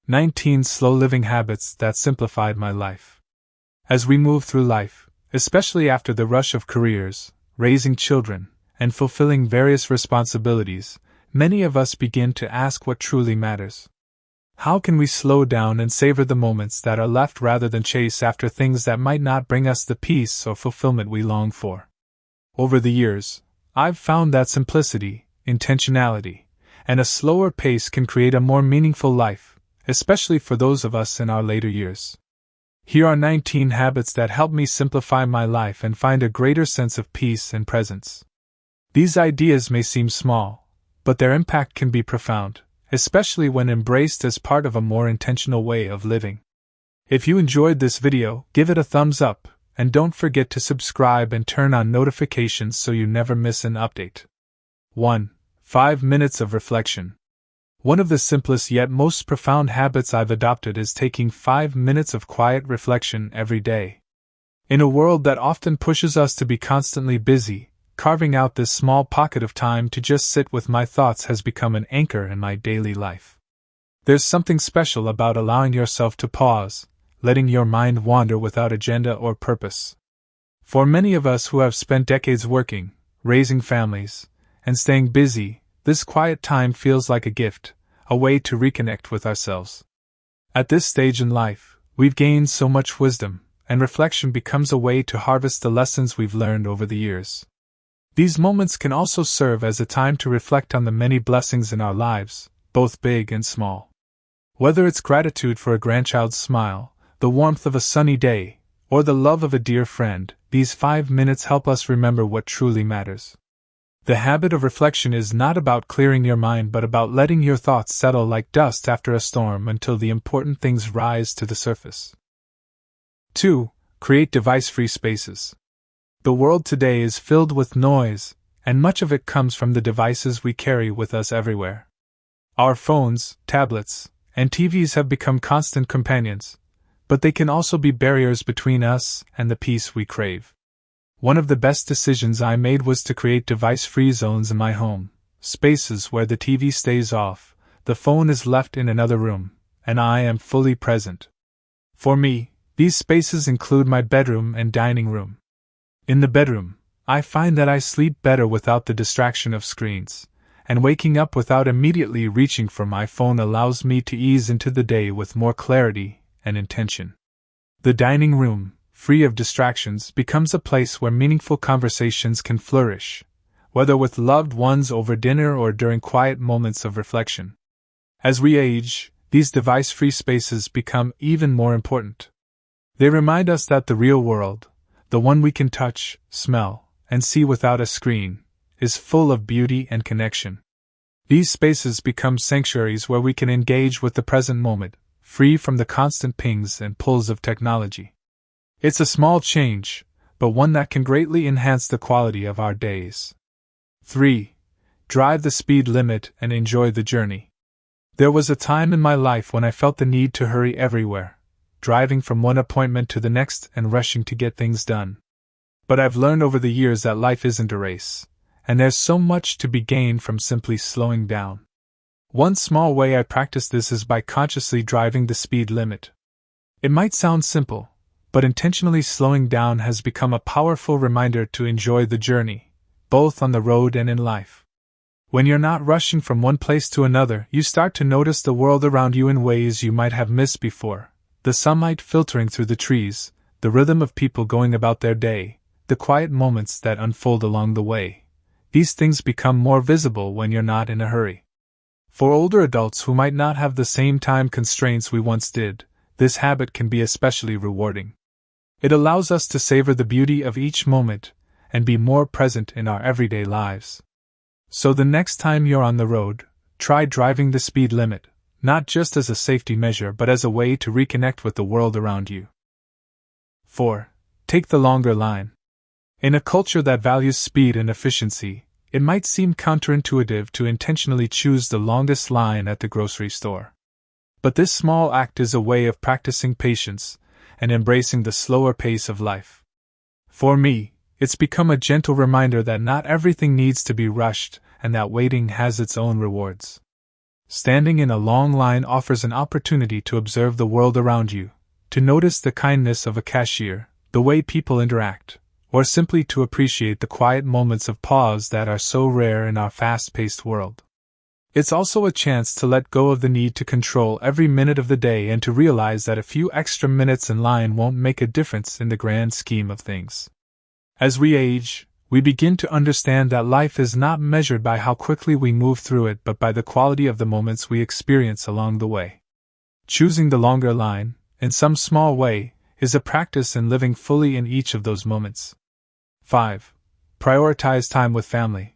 19 Slow Living Habits That Simplified My Life. As we move through life, especially after the rush of careers, raising children, and fulfilling various responsibilities, many of us begin to ask what truly matters. How can we slow down and savor the moments that are left rather than chase after things that might not bring us the peace or fulfillment we long for? Over the years, I've found that simplicity, intentionality, and a slower pace can create a more meaningful life, especially for those of us in our later years. Here are 19 habits that help me simplify my life and find a greater sense of peace and presence. These ideas may seem small, but their impact can be profound, especially when embraced as part of a more intentional way of living. If you enjoyed this video, give it a thumbs up, and don't forget to subscribe and turn on notifications so you never miss an update. 1. 5 minutes of reflection. One of the simplest yet most profound habits I've adopted is taking 5 minutes of quiet reflection every day. In a world that often pushes us to be constantly busy, carving out this small pocket of time to just sit with my thoughts has become an anchor in my daily life. There's something special about allowing yourself to pause, letting your mind wander without agenda or purpose. For many of us who have spent decades working, raising families, and staying busy, this quiet time feels like a gift, a way to reconnect with ourselves. At this stage in life, we've gained so much wisdom, and reflection becomes a way to harvest the lessons we've learned over the years. These moments can also serve as a time to reflect on the many blessings in our lives, both big and small. Whether it's gratitude for a grandchild's smile, the warmth of a sunny day, or the love of a dear friend, these 5 minutes help us remember what truly matters. The habit of reflection is not about clearing your mind but about letting your thoughts settle like dust after a storm until the important things rise to the surface. 2. Create device-free spaces. The world today is filled with noise, and much of it comes from the devices we carry with us everywhere. Our phones, tablets, and TVs have become constant companions, but they can also be barriers between us and the peace we crave. One of the best decisions I made was to create device-free zones in my home, spaces where the TV stays off, the phone is left in another room, and I am fully present. For me, these spaces include my bedroom and dining room. In the bedroom, I find that I sleep better without the distraction of screens, and waking up without immediately reaching for my phone allows me to ease into the day with more clarity and intention. The dining room, free of distractions, becomes a place where meaningful conversations can flourish, whether with loved ones over dinner or during quiet moments of reflection. As we age, these device-free spaces become even more important. They remind us that the real world, the one we can touch, smell, and see without a screen, is full of beauty and connection. These spaces become sanctuaries where we can engage with the present moment, free from the constant pings and pulls of technology. It's a small change, but one that can greatly enhance the quality of our days. 3. Drive the speed limit and enjoy the journey. There was a time in my life when I felt the need to hurry everywhere, driving from one appointment to the next and rushing to get things done. But I've learned over the years that life isn't a race, and there's so much to be gained from simply slowing down. One small way I practice this is by consciously driving the speed limit. It might sound simple, but intentionally slowing down has become a powerful reminder to enjoy the journey, both on the road and in life. When you're not rushing from one place to another, you start to notice the world around you in ways you might have missed before. The sunlight filtering through the trees, the rhythm of people going about their day, the quiet moments that unfold along the way. These things become more visible when you're not in a hurry. For older adults who might not have the same time constraints we once did, this habit can be especially rewarding. It allows us to savor the beauty of each moment and be more present in our everyday lives. So the next time you're on the road, try driving the speed limit, not just as a safety measure but as a way to reconnect with the world around you. 4. Take the longer line. In a culture that values speed and efficiency, it might seem counterintuitive to intentionally choose the longest line at the grocery store. But this small act is a way of practicing patience and embracing the slower pace of life. For me, it's become a gentle reminder that not everything needs to be rushed and that waiting has its own rewards. Standing in a long line offers an opportunity to observe the world around you, to notice the kindness of a cashier, the way people interact, or simply to appreciate the quiet moments of pause that are so rare in our fast-paced world. It's also a chance to let go of the need to control every minute of the day and to realize that a few extra minutes in line won't make a difference in the grand scheme of things. As we age, we begin to understand that life is not measured by how quickly we move through it but by the quality of the moments we experience along the way. Choosing the longer line, in some small way, is a practice in living fully in each of those moments. 5. Prioritize time with family.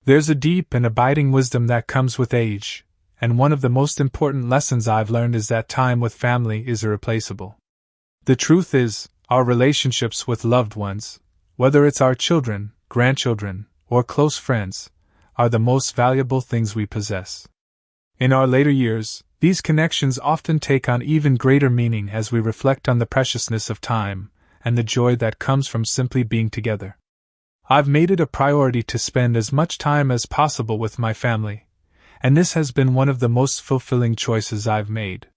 There's a deep and abiding wisdom that comes with age, and one of the most important lessons I've learned is that time with family is irreplaceable. The truth is, our relationships with loved ones, whether it's our children, grandchildren, or close friends, are the most valuable things we possess. In our later years, these connections often take on even greater meaning as we reflect on the preciousness of time and the joy that comes from simply being together. I've made it a priority to spend as much time as possible with my family, and this has been one of the most fulfilling choices I've made.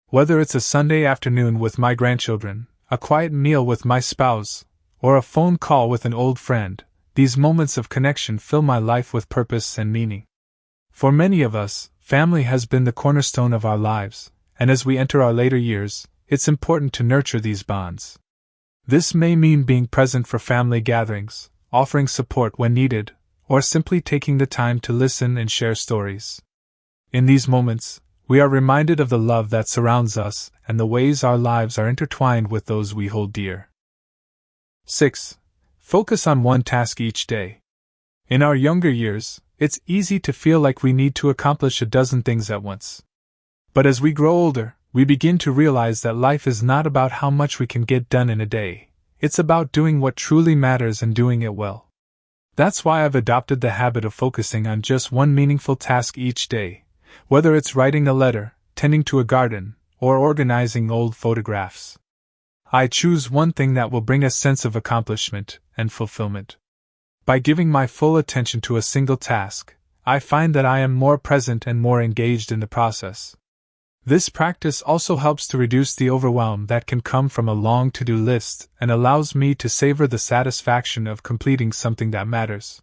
Whether it's a Sunday afternoon with my grandchildren, a quiet meal with my spouse, or a phone call with an old friend, these moments of connection fill my life with purpose and meaning. For many of us, family has been the cornerstone of our lives, and as we enter our later years, it's important to nurture these bonds. This may mean being present for family gatherings, offering support when needed, or simply taking the time to listen and share stories. In these moments, we are reminded of the love that surrounds us and the ways our lives are intertwined with those we hold dear. 6. Focus on one task each day. In our younger years, it's easy to feel like we need to accomplish a dozen things at once. But as we grow older, we begin to realize that life is not about how much we can get done in a day. It's about doing what truly matters and doing it well. That's why I've adopted the habit of focusing on just one meaningful task each day, whether it's writing a letter, tending to a garden, or organizing old photographs. I choose one thing that will bring a sense of accomplishment and fulfillment. By giving my full attention to a single task, I find that I am more present and more engaged in the process. This practice also helps to reduce the overwhelm that can come from a long to-do list and allows me to savor the satisfaction of completing something that matters.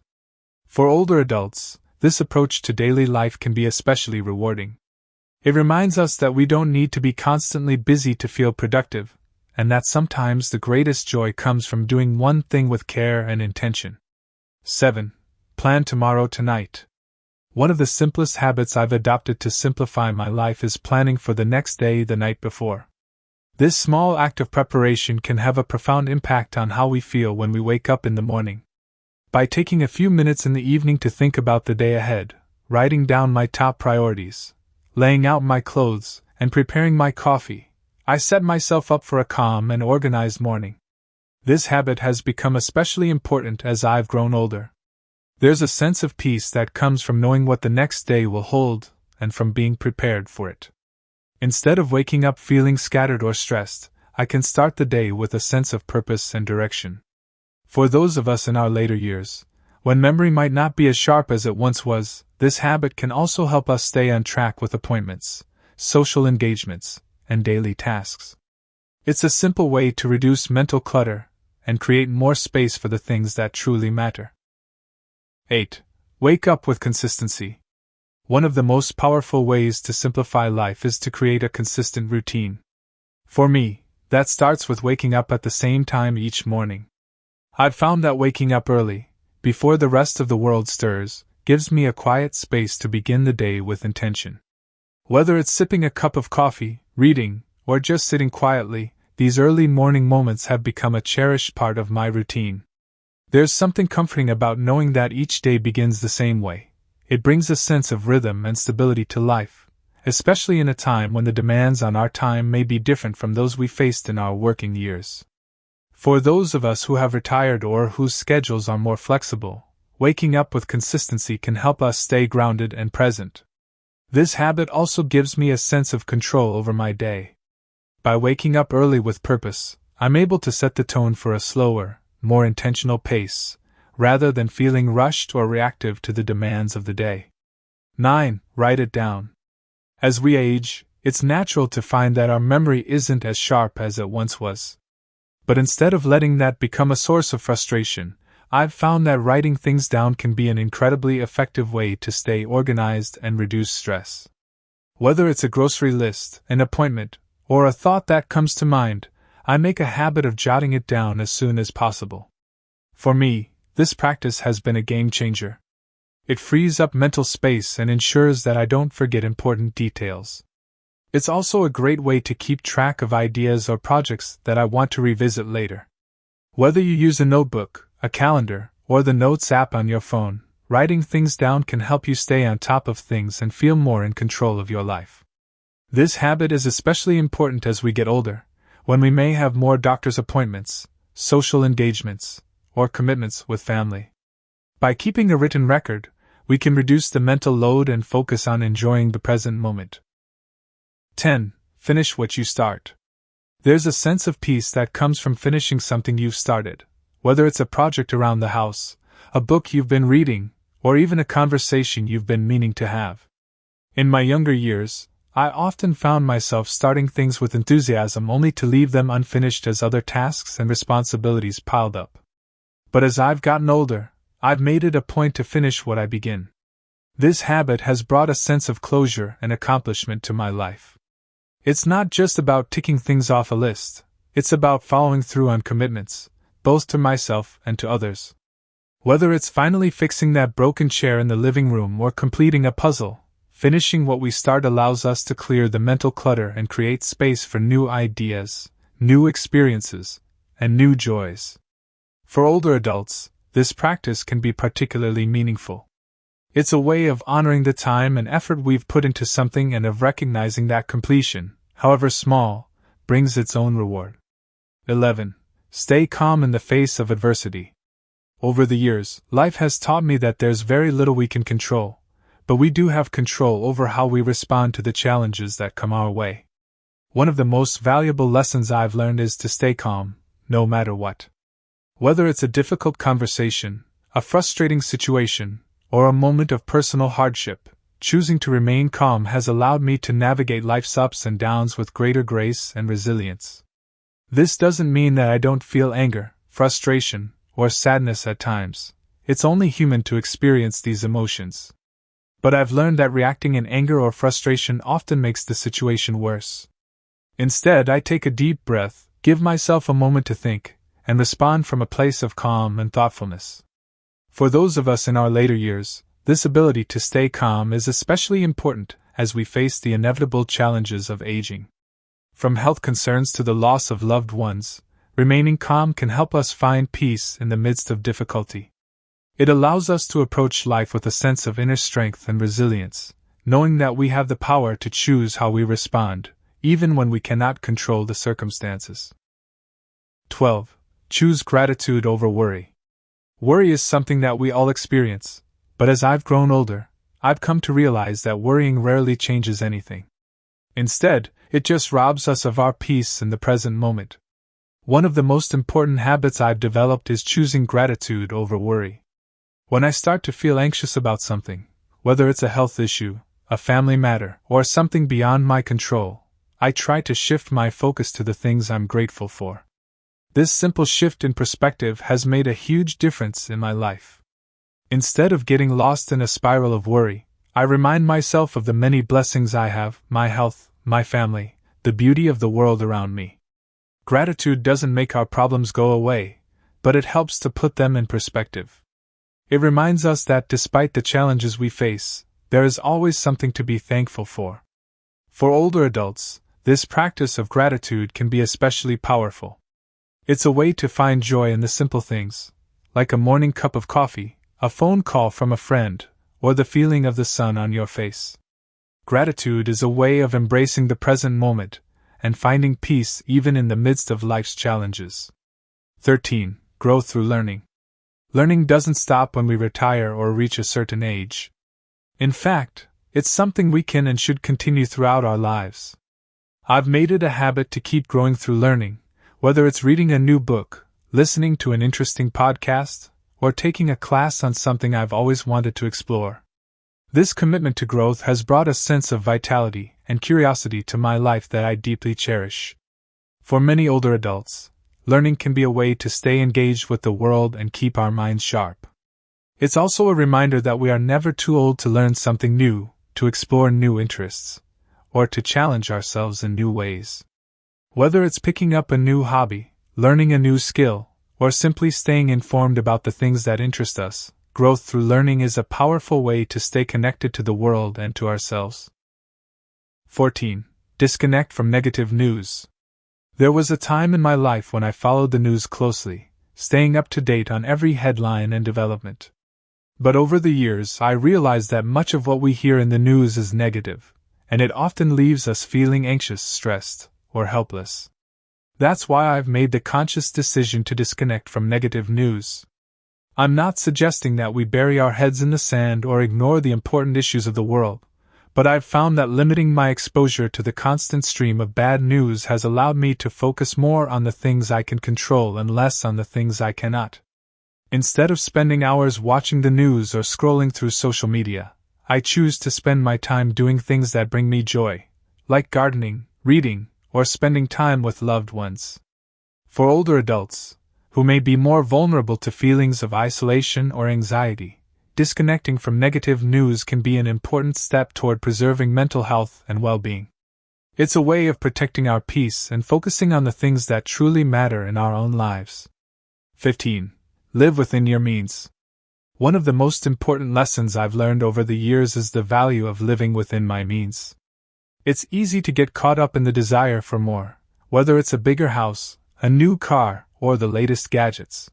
For older adults, this approach to daily life can be especially rewarding. It reminds us that we don't need to be constantly busy to feel productive, and that sometimes the greatest joy comes from doing one thing with care and intention. 7. Plan tomorrow tonight. One of the simplest habits I've adopted to simplify my life is planning for the next day the night before. This small act of preparation can have a profound impact on how we feel when we wake up in the morning. By taking a few minutes in the evening to think about the day ahead, writing down my top priorities, laying out my clothes, and preparing my coffee, I set myself up for a calm and organized morning. This habit has become especially important as I've grown older. There's a sense of peace that comes from knowing what the next day will hold, and from being prepared for it. Instead of waking up feeling scattered or stressed, I can start the day with a sense of purpose and direction. For those of us in our later years, when memory might not be as sharp as it once was, this habit can also help us stay on track with appointments, social engagements, and daily tasks. It's a simple way to reduce mental clutter and create more space for the things that truly matter. 8. Wake up with consistency. One of the most powerful ways to simplify life is to create a consistent routine. For me, that starts with waking up at the same time each morning. I've found that waking up early, before the rest of the world stirs, gives me a quiet space to begin the day with intention. Whether it's sipping a cup of coffee, reading, or just sitting quietly, these early morning moments have become a cherished part of my routine. There's something comforting about knowing that each day begins the same way. It brings a sense of rhythm and stability to life, especially in a time when the demands on our time may be different from those we faced in our working years. For those of us who have retired or whose schedules are more flexible, waking up with consistency can help us stay grounded and present. This habit also gives me a sense of control over my day. By waking up early with purpose, I'm able to set the tone for a slower, more intentional pace, rather than feeling rushed or reactive to the demands of the day. 9. Write it down. As we age, it's natural to find that our memory isn't as sharp as it once was. But instead of letting that become a source of frustration, I've found that writing things down can be an incredibly effective way to stay organized and reduce stress. Whether it's a grocery list, an appointment, or a thought that comes to mind, I make a habit of jotting it down as soon as possible. For me, this practice has been a game changer. It frees up mental space and ensures that I don't forget important details. It's also a great way to keep track of ideas or projects that I want to revisit later. Whether you use a notebook, a calendar, or the Notes app on your phone, writing things down can help you stay on top of things and feel more in control of your life. This habit is especially important as we get older, when we may have more doctor's appointments, social engagements, or commitments with family. By keeping a written record, we can reduce the mental load and focus on enjoying the present moment. 10. Finish what you start. There's a sense of peace that comes from finishing something you've started, whether it's a project around the house, a book you've been reading, or even a conversation you've been meaning to have. In my younger years, I often found myself starting things with enthusiasm only to leave them unfinished as other tasks and responsibilities piled up. But as I've gotten older, I've made it a point to finish what I begin. This habit has brought a sense of closure and accomplishment to my life. It's not just about ticking things off a list, it's about following through on commitments, both to myself and to others. Whether it's finally fixing that broken chair in the living room or completing a puzzle, finishing what we start allows us to clear the mental clutter and create space for new ideas, new experiences, and new joys. For older adults, this practice can be particularly meaningful. It's a way of honoring the time and effort we've put into something and of recognizing that completion, however small, brings its own reward. 11. Stay calm in the face of adversity. Over the years, life has taught me that there's very little we can control, but we do have control over how we respond to the challenges that come our way. One of the most valuable lessons I've learned is to stay calm, no matter what. Whether it's a difficult conversation, a frustrating situation, or a moment of personal hardship, choosing to remain calm has allowed me to navigate life's ups and downs with greater grace and resilience. This doesn't mean that I don't feel anger, frustration, or sadness at times. It's only human to experience these emotions. But I've learned that reacting in anger or frustration often makes the situation worse. Instead, I take a deep breath, give myself a moment to think, and respond from a place of calm and thoughtfulness. For those of us in our later years, this ability to stay calm is especially important as we face the inevitable challenges of aging. From health concerns to the loss of loved ones, remaining calm can help us find peace in the midst of difficulty. It allows us to approach life with a sense of inner strength and resilience, knowing that we have the power to choose how we respond, even when we cannot control the circumstances. 12. Choose gratitude over worry. Worry is something that we all experience, but as I've grown older, I've come to realize that worrying rarely changes anything. Instead, it just robs us of our peace in the present moment. One of the most important habits I've developed is choosing gratitude over worry. When I start to feel anxious about something, whether it's a health issue, a family matter, or something beyond my control, I try to shift my focus to the things I'm grateful for. This simple shift in perspective has made a huge difference in my life. Instead of getting lost in a spiral of worry, I remind myself of the many blessings I have: my health, my family, the beauty of the world around me. Gratitude doesn't make our problems go away, but it helps to put them in perspective. It reminds us that despite the challenges we face, there is always something to be thankful for. For older adults, this practice of gratitude can be especially powerful. It's a way to find joy in the simple things, like a morning cup of coffee, a phone call from a friend, or the feeling of the sun on your face. Gratitude is a way of embracing the present moment and finding peace even in the midst of life's challenges. 13. Grow through learning. Learning doesn't stop when we retire or reach a certain age. In fact, it's something we can and should continue throughout our lives. I've made it a habit to keep growing through learning, whether it's reading a new book, listening to an interesting podcast, or taking a class on something I've always wanted to explore. This commitment to growth has brought a sense of vitality and curiosity to my life that I deeply cherish. For many older adults, learning can be a way to stay engaged with the world and keep our minds sharp. It's also a reminder that we are never too old to learn something new, to explore new interests, or to challenge ourselves in new ways. Whether it's picking up a new hobby, learning a new skill, or simply staying informed about the things that interest us, growth through learning is a powerful way to stay connected to the world and to ourselves. 14. Disconnect from negative news. There was a time in my life when I followed the news closely, staying up to date on every headline and development. But over the years, I realized that much of what we hear in the news is negative, and it often leaves us feeling anxious, stressed, or helpless. That's why I've made the conscious decision to disconnect from negative news. I'm not suggesting that we bury our heads in the sand or ignore the important issues of the world, but I've found that limiting my exposure to the constant stream of bad news has allowed me to focus more on the things I can control and less on the things I cannot. Instead of spending hours watching the news or scrolling through social media, I choose to spend my time doing things that bring me joy, like gardening, reading, or spending time with loved ones. For older adults, who may be more vulnerable to feelings of isolation or anxiety, disconnecting from negative news can be an important step toward preserving mental health and well-being. It's a way of protecting our peace and focusing on the things that truly matter in our own lives. 15. Live within your means. One of the most important lessons I've learned over the years is the value of living within my means. It's easy to get caught up in the desire for more, whether it's a bigger house, a new car, or the latest gadgets.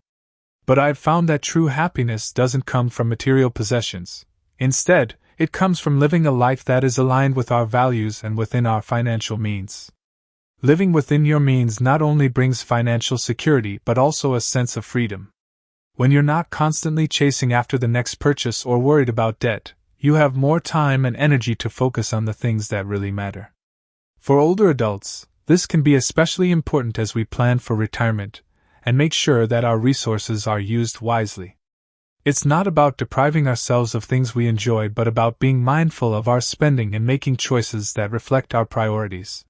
But I've found that true happiness doesn't come from material possessions. Instead, it comes from living a life that is aligned with our values and within our financial means. Living within your means not only brings financial security but also a sense of freedom. When you're not constantly chasing after the next purchase or worried about debt, you have more time and energy to focus on the things that really matter. For older adults, this can be especially important as we plan for retirement and make sure that our resources are used wisely. It's not about depriving ourselves of things we enjoy but about being mindful of our spending and making choices that reflect our priorities.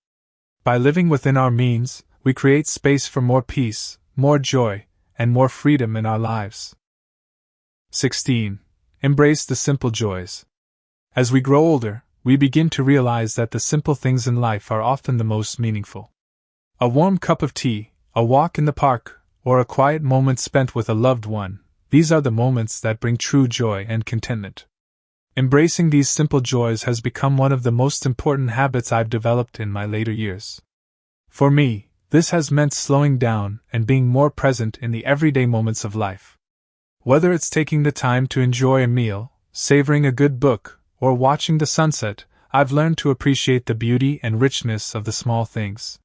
By living within our means, we create space for more peace, more joy, and more freedom in our lives. 16. Embrace the simple joys. As we grow older, we begin to realize that the simple things in life are often the most meaningful. A warm cup of tea, a walk in the park, or a quiet moment spent with a loved one, these are the moments that bring true joy and contentment. Embracing these simple joys has become one of the most important habits I've developed in my later years. For me, this has meant slowing down and being more present in the everyday moments of life. Whether it's taking the time to enjoy a meal, savoring a good book, or watching the sunset, I've learned to appreciate the beauty and richness of the small things.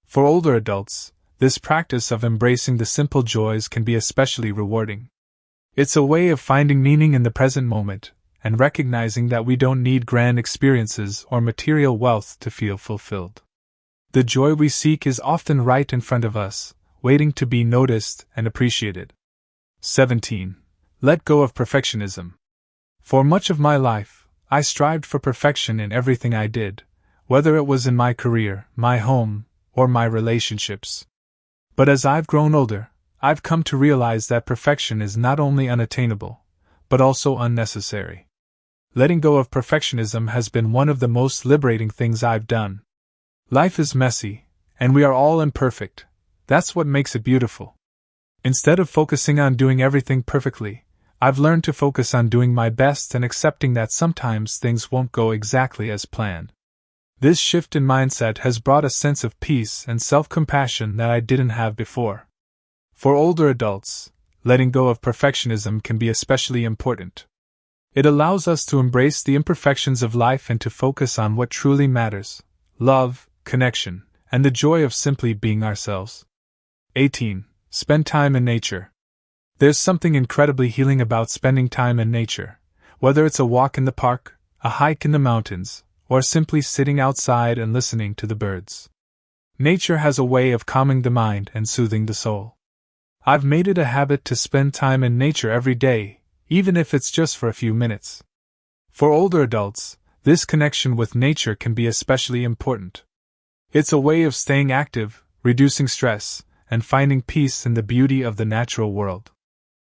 For older adults, this practice of embracing the simple joys can be especially rewarding. It's a way of finding meaning in the present moment, and recognizing that we don't need grand experiences or material wealth to feel fulfilled. The joy we seek is often right in front of us, waiting to be noticed and appreciated. 17. Let go of perfectionism. For much of my life, I strived for perfection in everything I did, whether it was in my career, my home, or my relationships. But as I've grown older, I've come to realize that perfection is not only unattainable, but also unnecessary. Letting go of perfectionism has been one of the most liberating things I've done. Life is messy, and we are all imperfect. That's what makes it beautiful. Instead of focusing on doing everything perfectly, I've learned to focus on doing my best and accepting that sometimes things won't go exactly as planned. This shift in mindset has brought a sense of peace and self-compassion that I didn't have before. For older adults, letting go of perfectionism can be especially important. It allows us to embrace the imperfections of life and to focus on what truly matters: love, connection, and the joy of simply being ourselves. 18. Spend time in nature. There's something incredibly healing about spending time in nature, whether it's a walk in the park, a hike in the mountains, or simply sitting outside and listening to the birds. Nature has a way of calming the mind and soothing the soul. I've made it a habit to spend time in nature every day, even if it's just for a few minutes. For older adults, this connection with nature can be especially important. It's a way of staying active, reducing stress, and finding peace in the beauty of the natural world.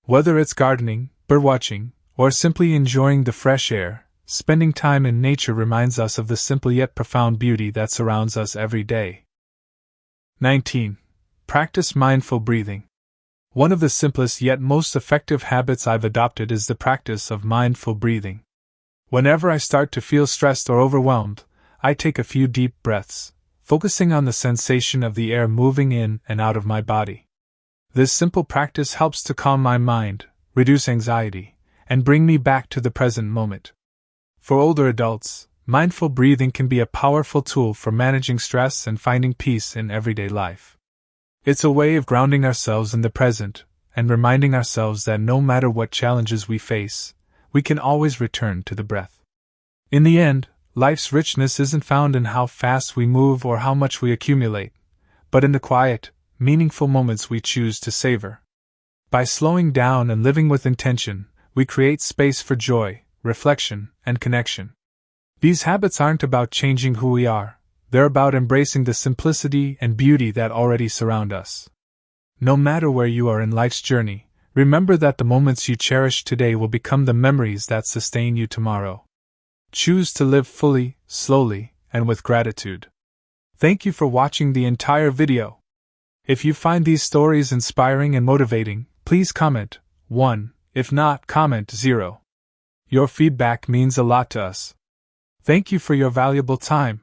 Whether it's gardening, birdwatching, or simply enjoying the fresh air, spending time in nature reminds us of the simple yet profound beauty that surrounds us every day. 19. Practice mindful breathing. One of the simplest yet most effective habits I've adopted is the practice of mindful breathing. Whenever I start to feel stressed or overwhelmed, I take a few deep breaths, focusing on the sensation of the air moving in and out of my body. This simple practice helps to calm my mind, reduce anxiety, and bring me back to the present moment. For older adults, mindful breathing can be a powerful tool for managing stress and finding peace in everyday life. It's a way of grounding ourselves in the present and reminding ourselves that no matter what challenges we face, we can always return to the breath. In the end, life's richness isn't found in how fast we move or how much we accumulate, but in the quiet, meaningful moments we choose to savor. By slowing down and living with intention, we create space for joy, reflection, and connection. These habits aren't about changing who we are, they're about embracing the simplicity and beauty that already surround us. No matter where you are in life's journey, remember that the moments you cherish today will become the memories that sustain you tomorrow. Choose to live fully, slowly, and with gratitude. Thank you for watching the entire video. If you find these stories inspiring and motivating, please comment 1, if not, comment 0. Your feedback means a lot to us. Thank you for your valuable time.